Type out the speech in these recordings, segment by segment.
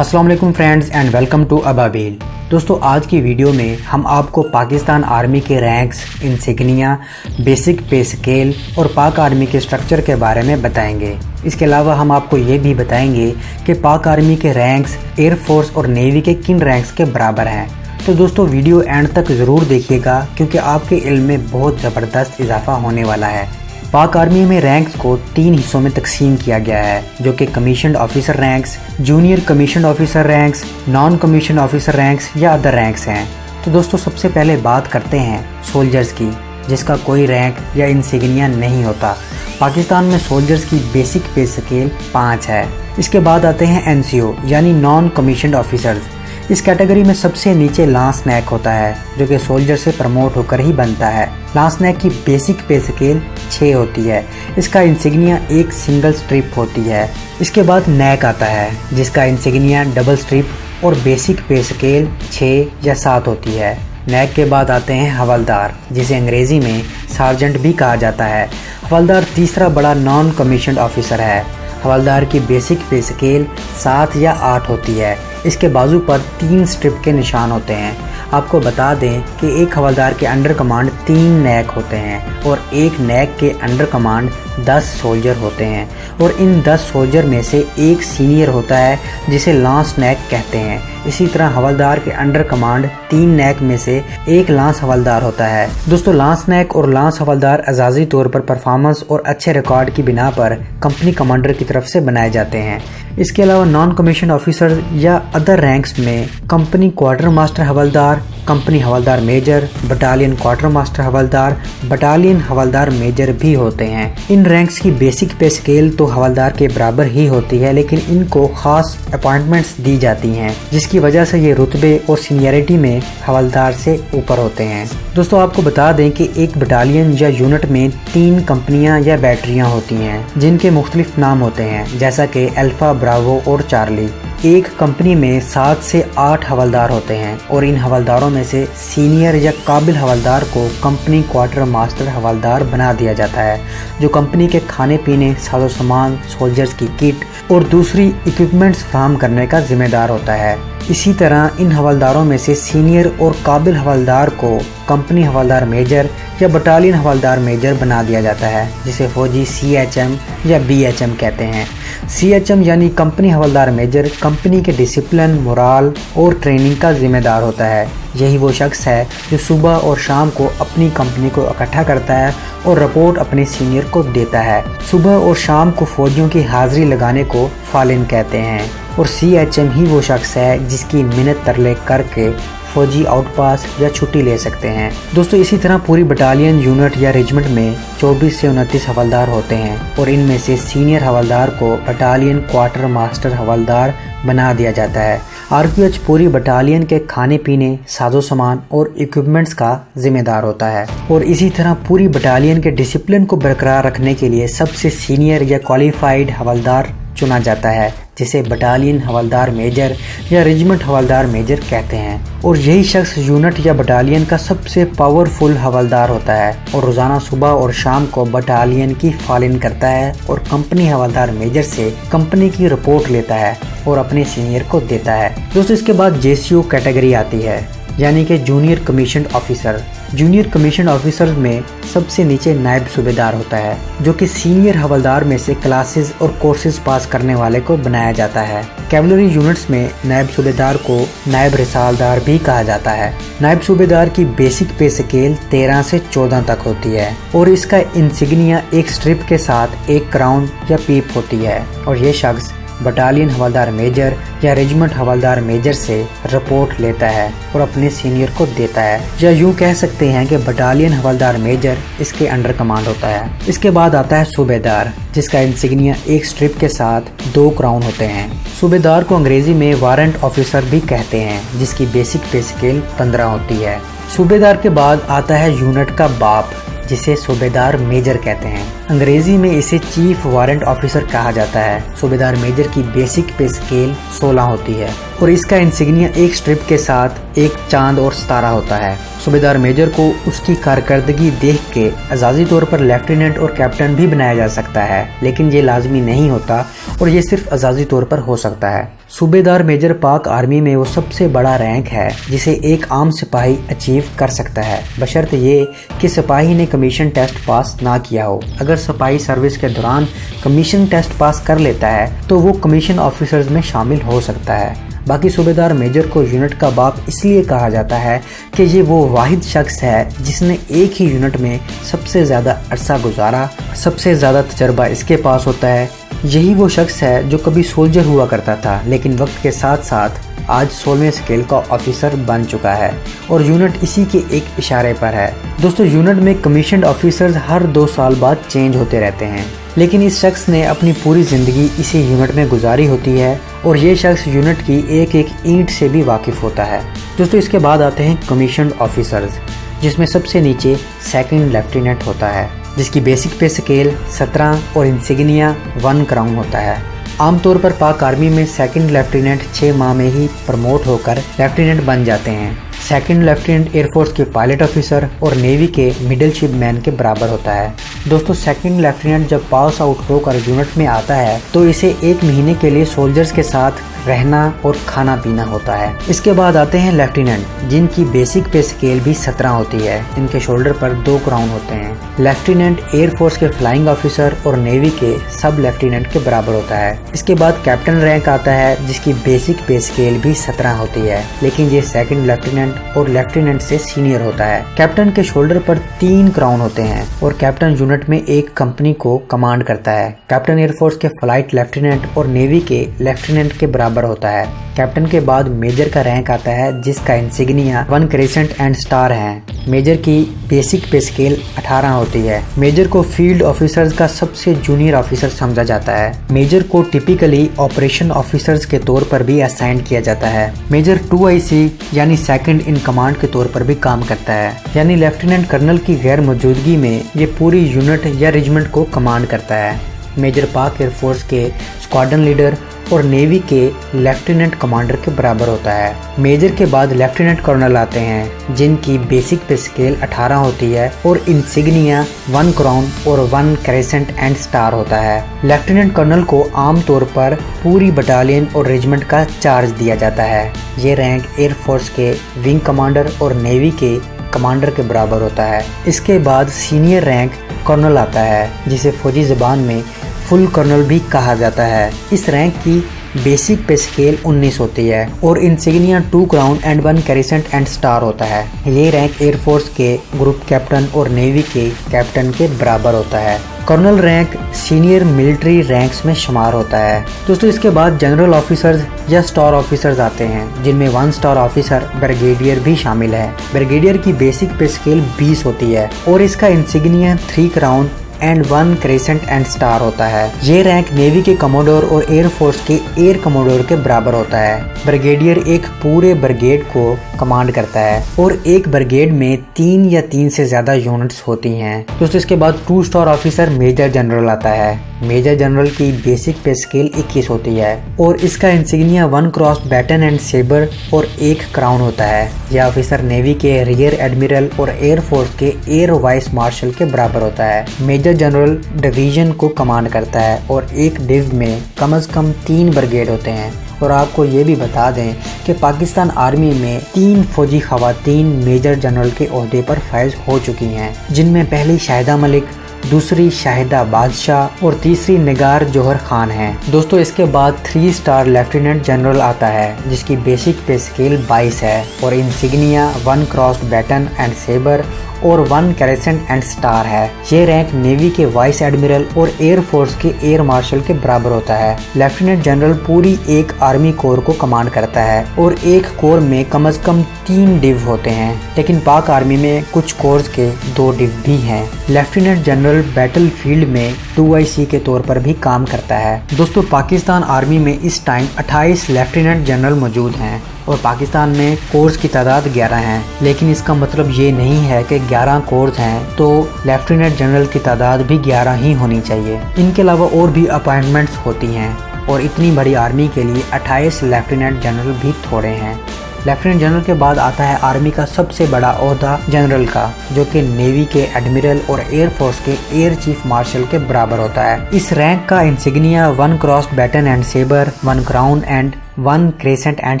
अस्सलाम वालेकुम friends and welcome to Ababeel. दोस्तों आज की वीडियो में हम आपको पाकिस्तान आर्मी के ranks, insignia, basic pay scale और पाक आर्मी के स्ट्रक्चर के बारे में बताएंगे। इसके अलावा हम आपको ये भी बताएंगे कि पाक आर्मी के रैंक्स एयरफोर्स और नेवी के किन रैंक्स के बराबर हैं। तो दोस्तों वीडियो एंड तक ज़रूर देखिएगा क्योंकि आपके इल्म में बहुत ज़बरदस्त इजाफा होने वाला है। पाक आर्मी में रैंक्स को 3 हिस्सों में तकसीम किया गया है, जो कि commissioned officer ranks, junior commissioned officer ranks, non commissioned officer ranks या अदर रैंक्स हैं। तो दोस्तों सबसे पहले बात करते हैं सोल्जर्स की, जिसका कोई रैंक या इंसिग्निया नहीं होता। पाकिस्तान में सोल्जर्स की बेसिक पे स्केल 5 है। इसके बाद आते हैं एनसीओ यानी नॉन कमीशन्ड ऑफिसर्स। इस कैटेगरी में सबसे नीचे लांस नैक होता है, जो कि सोल्जर से प्रमोट होकर ही बनता है। लांस नैक की बेसिक पे स्केल 6 होती है। इसका इंसिग्निया एक सिंगल स्ट्रिप होती है। इसके बाद नैक आता है, जिसका इंसिग्निया डबल स्ट्रिप और बेसिक पे स्केल 6 या 7 होती है। नैक के बाद आते हैं हवलदार, जिसे अंग्रेजी में सार्जेंट भी कहा जाता है। हवलदार तीसरा बड़ा नॉन कमीशन्ड ऑफिसर है। हवलदार की बेसिक पे स्केल 7 या 8 होती है। इसके बाजू पर 3 स्ट्रिप के निशान होते हैं। आपको बता दें कि एक हवलदार के अंडर कमांड 3 नैक होते हैं और एक नैक के अंडर कमांड 10 सोल्जर होते हैं और इन 10 सोल्जर में से एक सीनियर होता है, जिसे लांस नैक कहते हैं। इसी तरह हवलदार के अंडर कमांड 3 नैक में से एक लांस हवलदार होता है। दोस्तों लांस नैक और लांस हवलदार एजाजी तौर पर परफॉर्मेंस और अच्छे रिकॉर्ड की बिना पर कंपनी कमांडर की तरफ से बनाए जाते हैं। इसके अलावा नॉन कमीशन ऑफिसर या अदर रैंक्स में कंपनी क्वार्टर मास्टर हवलदार, कंपनी हवलदार मेजर, बटालियन क्वार्टर मास्टर हवलदार, बटालियन हवलदार मेजर भी होते हैं। इन रैंक्स की बेसिक पे स्केल तो हवलदार के बराबर ही होती है, लेकिन इनको खास अपॉइंटमेंट्स दी जाती हैं, जिसकी वजह से ये रुतबे और सीनियरिटी में हवलदार से ऊपर होते हैं। दोस्तों आपको बता दें कि एक बटालियन या यूनिट में 3 कंपनियां या बैटरियां होती हैं, जिनके मुख्तलिफ नाम होते हैं, जैसा कि अल्फा, ब्रावो और चार्ली। एक कंपनी में 7 से 8 हवलदार होते हैं और इन हवलदारों में से सीनियर या काबिल हवलदार को कंपनी क्वार्टर मास्टर हवलदार बना दिया जाता है, जो कंपनी के खाने पीने, साजो सामान, सोल्जर्स की किट और दूसरी इक्विपमेंट्स फराहम करने का जिम्मेदार होता है। इसी तरह इन हवलदारों में से सीनियर और काबिल हवलदार को कंपनी हवलदार मेजर या बटालियन हवलदार मेजर बना दिया जाता है, जिसे फौजी CHM या BHM कहते हैं। CHM यानी कंपनी हवलदार मेजर कंपनी के डिसिप्लिन, मोराल और ट्रेनिंग का जिम्मेदार होता है। यही वो शख्स है जो सुबह और शाम को अपनी कंपनी को इकट्ठा करता है और रिपोर्ट अपने सीनियर को देता है। सुबह और शाम को फौजियों की हाजिरी लगाने को फालिन कहते हैं और CHM ही वो शख्स है जिसकी मिन्नत तरले करके फौजी आउटपास या छुट्टी ले सकते हैं। दोस्तों इसी तरह पूरी बटालियन, यूनिट या रेजिमेंट में 24 से 29 हवलदार होते हैं और इनमें से सीनियर हवलदार को बटालियन क्वार्टर मास्टर हवलदार बना दिया जाता है। RQH पूरी बटालियन के खाने पीने, साजो सामान और इक्विपमेंट्स का जिम्मेदार होता है और इसी तरह पूरी बटालियन के डिसिप्लिन को बरकरार रखने के लिए सबसे सीनियर या क्वालिफाइड हवलदार चुना जाता है, जिसे बटालियन हवलदार मेजर या रेजिमेंट हवलदार मेजर कहते हैं और यही शख्स यूनिट या बटालियन का सबसे पावरफुल हवलदार होता है और रोजाना सुबह और शाम को बटालियन की फालिन करता है और कंपनी हवलदार मेजर से कंपनी की रिपोर्ट लेता है और अपने सीनियर को देता है। दोस्तों इसके बाद JCO कैटेगरी आती है, यानी कि junior commissioned officer. Junior commissioned officer में सबसे नीचे नायब सूबेदार होता है, जो कि सीनियर हवलदार में से क्लासेस और कोर्सेज पास करने वाले को बनाया जाता है। कैवलरी यूनिट्स में नायब सूबेदार को नायब रिसालदार भी कहा जाता है। नायब सूबेदार की बेसिक पे स्केल 13 से 14 तक होती है और इसका इंसिग्निया एक स्ट्रिप के साथ एक क्राउन या पीप होती है और ये शख्स बटालियन हवलदार मेजर या रेजिमेंट हवलदार मेजर से रिपोर्ट लेता है और अपने सीनियर को देता है, या यूँ कह सकते हैं कि बटालियन हवलदार मेजर इसके अंडर कमांड होता है। इसके बाद आता है सूबेदार, जिसका इंसिग्निया एक स्ट्रिप के साथ 2 क्राउन होते हैं। सूबेदार को अंग्रेजी में वारंट ऑफिसर भी कहते हैं, जिसकी बेसिक पे स्केल 15 होती है। सूबेदार के बाद आता है यूनिट का बाप, जिसे सूबेदार मेजर कहते हैं। अंग्रेजी में इसे चीफ वारंट ऑफिसर कहा जाता है। सूबेदार मेजर की बेसिक पे स्केल 16 होती है और इसका इंसिग्निया एक स्ट्रिप के साथ एक चांद और सितारा होता है। सूबेदार मेजर को उसकी कारकर्दगी देख के एजाजी तौर पर लेफ्टिनेंट और कैप्टन भी बनाया जा सकता है, लेकिन ये लाजमी नहीं होता और ये सिर्फ एजाजी तौर पर हो सकता है। सूबेदार मेजर पाक आर्मी में वो सबसे बड़ा रैंक है जिसे एक आम सिपाही अचीव कर सकता है, बशर्ते ये कि सिपाही ने कमीशन टेस्ट पास ना किया हो। अगर सिपाही सर्विस के दौरान कमीशन टेस्ट पास कर लेता है तो वो कमीशन ऑफिसर्स में शामिल हो सकता है। बाकी सूबेदार मेजर को यूनिट का बाप इसलिए कहा जाता है कि ये वो वाहिद शख्स है जिसने एक ही यूनिट में सबसे ज़्यादा अरसा गुजारा, सबसे ज़्यादा तजर्बा इसके पास होता है। यही वो शख्स है जो कभी सोल्जर हुआ करता था लेकिन वक्त के साथ साथ आज 16वें स्केल का ऑफिसर बन चुका है और यूनिट इसी के एक इशारे पर है। दोस्तों, यूनिट में कमीशन्ड ऑफिसर्स हर 2 साल बाद चेंज होते रहते हैं, लेकिन इस शख्स ने अपनी पूरी ज़िंदगी इसी यूनिट में गुजारी होती है और ये शख्स यूनिट की एक एक ईंट से भी वाकिफ़ होता है। दोस्तों, इसके बाद आते हैं कमीशन्ड ऑफिसर्स, जिसमें सबसे नीचे सेकंड लेफ्टिनेंट होता है जिसकी बेसिक पे स्केल 17 और इंसिग्निया 1 क्राउन होता है। आमतौर पर पाक आर्मी में सेकंड लेफ्टिनेंट 6 माह में ही प्रमोट होकर लेफ्टिनेंट बन जाते हैं। सेकंड लेफ्टिनेंट एयरफोर्स के पायलट ऑफिसर और नेवी के मिडिल शिप मैन के बराबर होता है। दोस्तों, सेकंड लेफ्टिनेंट जब पास आउट होकर यूनिट में आता है तो इसे 1 महीने के लिए सोल्जर्स के साथ रहना और खाना पीना होता है। इसके बाद आते हैं लेफ्टिनेंट, जिनकी बेसिक पे स्केल भी 17 होती है। इनके शोल्डर पर 2 क्राउन होते हैं। लेफ्टिनेंट एयरफोर्स के फ्लाइंग ऑफिसर और नेवी के सब लेफ्टिनेंट के बराबर होता है। इसके बाद कैप्टन रैंक आता है जिसकी बेसिक पे स्केल भी 17 होती है, लेकिन ये सेकंड लेफ्टिनेंट और लेफ्टिनेंट से सीनियर होता है। कैप्टन के शोल्डर पर 3 क्राउन होते हैं और कैप्टन यूनिट में एक कंपनी को कमांड करता है। कैप्टन एयरफोर्स के फ्लाइट लेफ्टिनेंट और नेवी के लेफ्टिनेंट के बराबर होता है। कैप्टन के बाद मेजर का रैंक आता है जिसका इंसिग्निया 1 क्रेसेंट एंड स्टार है। मेजर की बेसिक पे स्केल 18 होती है। मेजर को फील्ड ऑफिसर्स का सबसे जूनियर ऑफिसर समझा जाता है। मेजर को टिपिकली ऑपरेशन ऑफिसर्स के तौर पर भी असाइन किया जाता है। मेजर 2IC यानी सेकंड इन कमांड के तौर पर भी काम करता है, यानी लेफ्टिनेंट कर्नल की गैर मौजूदगी में ये पूरी यूनिट या रेजिमेंट को कमांड करता है। मेजर पाक एयरफोर्स के स्क्वाड्रन लीडर और नेवी के लेफ्टिनेंट कमांडर के बराबर होता है। मेजर के बाद लेफ्टिनेंट कर्नल आते हैं जिनकी बेसिक पे स्केल 18 होती है और इंसिग्निया 1 क्राउन और 1 क्रेसेंट एंड स्टार होता है। लेफ्टिनेंट कर्नल को आमतौर पर पूरी बटालियन और रेजिमेंट का चार्ज दिया जाता है। ये रैंक एयरफोर्स के विंग कमांडर और नेवी के कमांडर के बराबर होता है। इसके बाद सीनियर रैंक कर्नल आता है जिसे फौजी ज़बान में फुल कर्नल भी कहा जाता है। इस रैंक की बेसिक पे स्केल 19 होती है और insignia 2 crown and 1 crescent and star होता है। ये रैंक एयरफोर्स के ग्रुप कैप्टन और नेवी के कैप्टन के बराबर होता है। Colonel rank senior military ranks में शुमार होता है। दोस्तों, इसके बाद जनरल ऑफिसर्स या स्टार ऑफिसर्स आते हैं जिनमें 1 स्टार ऑफिसर ब्रिगेडियर भी शामिल है। ब्रिगेडियर की बेसिक पे स्केल 20 होती है और इसका insignia 3 crown and 1 crescent and star होता है। ये रैंक नेवी के कमोडोर और एयरफोर्स के एयर कमोडोर के बराबर होता है। ब्रिगेडियर एक पूरे ब्रिगेड को कमांड करता है और एक ब्रिगेड में 3 या 3 से ज्यादा यूनिट्स होती हैं। दोस्तों, इसके बाद 2 स्टार ऑफिसर मेजर जनरल आता है। मेजर जनरल की बेसिक पे स्केल 21 होती है और इसका insignia 1 cross baton and sabre और 1 क्राउन होता है। यह ऑफिसर नेवी के रियर एडमिरल और एयरफोर्स के एयर वाइस मार्शल के बराबर होता है। मेजर जनरल डिवीजन को कमांड करता है और एक डिव में कम से कम 3 ब्रिगेड होते हैं। और आपको ये भी बता दें कि पाकिस्तान आर्मी में 3 फौजी खवातीन मेजर जनरल के ओहदे पर फायज हो चुकी हैं, जिनमें पहली शाहिदा मलिक, दूसरी शाहिदा बादशाह और तीसरी निगार जोहर खान है। दोस्तों, इसके बाद 3 स्टार लेफ्टिनेंट जनरल आता है जिसकी बेसिक पे स्केल 22 है और insignia 1 cross baton and sabre और 1 क्रेसेंट एंड स्टार है। ये रैंक नेवी के वाइस एडमिरल और एयरफोर्स के एयर मार्शल के बराबर होता है। लेफ्टिनेंट जनरल पूरी एक आर्मी कोर को कमांड करता है और एक कोर में कम से कम 3 डिव होते हैं, लेकिन पाक आर्मी में कुछ कोर्स के 2 डिव भी हैं। लेफ्टिनेंट जनरल बैटल फील्ड में 2IC के तौर पर भी काम करता है। दोस्तों, पाकिस्तान आर्मी में इस टाइम 28 लेफ्टिनेंट जनरल मौजूद हैं और पाकिस्तान में कोर्स की तादाद 11 हैं, लेकिन इसका मतलब ये नहीं है कि 11 कोर्स हैं तो लेफ्टिनेंट जनरल की तादाद भी 11 ही होनी चाहिए। इनके अलावा और भी अपॉइंटमेंट्स होती हैं और इतनी बड़ी आर्मी के लिए 28 लेफ्टिनेंट जनरल भी थोड़े हैं। लेफ्टिनेंट जनरल के बाद आता है आर्मी का सबसे बड़ा ओहदा जनरल का, जो कि नेवी के एडमिरल और एयरफोर्स के एयर चीफ मार्शल के बराबर होता है। इस रैंक का insignia 1 crossed baton and sabre, 1 crown and 1 crescent and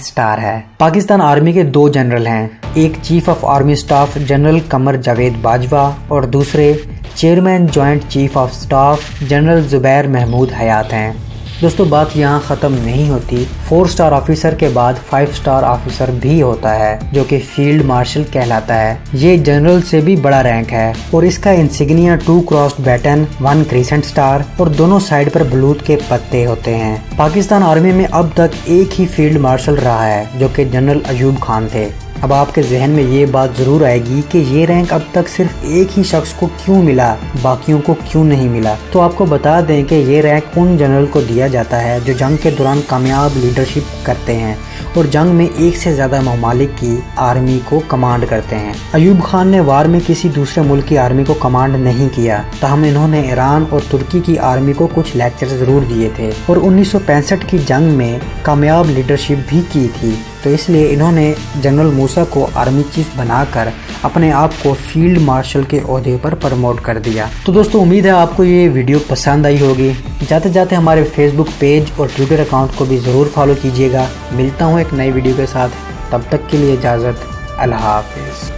star है। पाकिस्तान आर्मी के 2 जनरल हैं, एक chief of army staff general Qamar Javed Bajwa और दूसरे chairman joint chief of staff general Zubair Mahmood Hayat हैं। दोस्तों बात यहाँ ख़त्म नहीं होती, 4 स्टार ऑफिसर के बाद 5 स्टार ऑफिसर भी होता है, जो कि फील्ड मार्शल कहलाता है। ये जनरल से भी बड़ा रैंक है और इसका insignia 2 crossed baton, 1 crescent star और दोनों साइड पर बलूत के पत्ते होते हैं। पाकिस्तान आर्मी में अब तक एक ही फील्ड मार्शल रहा है, जो कि जनरल अयूब खान थे। अब आपके जहन में ये बात जरूर आएगी कि ये रैंक अब तक सिर्फ एक ही शख्स को क्यों मिला, बाकियों को क्यों नहीं मिला। तो आपको बता दें कि ये रैंक उन जनरल को दिया जाता है जो जंग के दौरान कामयाब लीडरशिप करते हैं और जंग में एक से ज्यादा ममालिक की आर्मी को कमांड करते हैं। अयूब खान ने वार में किसी दूसरे मुल्क की आर्मी को कमांड नहीं किया, ताहम इन्होंने ईरान और तुर्की की आर्मी को कुछ लेक्चर जरूर दिए थे और 1965 की जंग में कामयाब लीडरशिप भी की थी। तो इसलिए इन्होंने जनरल मूसा को आर्मी चीफ बनाकर अपने आप को फील्ड मार्शल के ओहदे पर प्रमोट कर दिया। तो दोस्तों उम्मीद है आपको ये वीडियो पसंद आई होगी। जाते जाते हमारे फेसबुक पेज और ट्विटर अकाउंट को भी ज़रूर फॉलो कीजिएगा। मिलता हूँ एक नई वीडियो के साथ, तब तक के लिए इजाज़त, अल्लाह हाफिज़।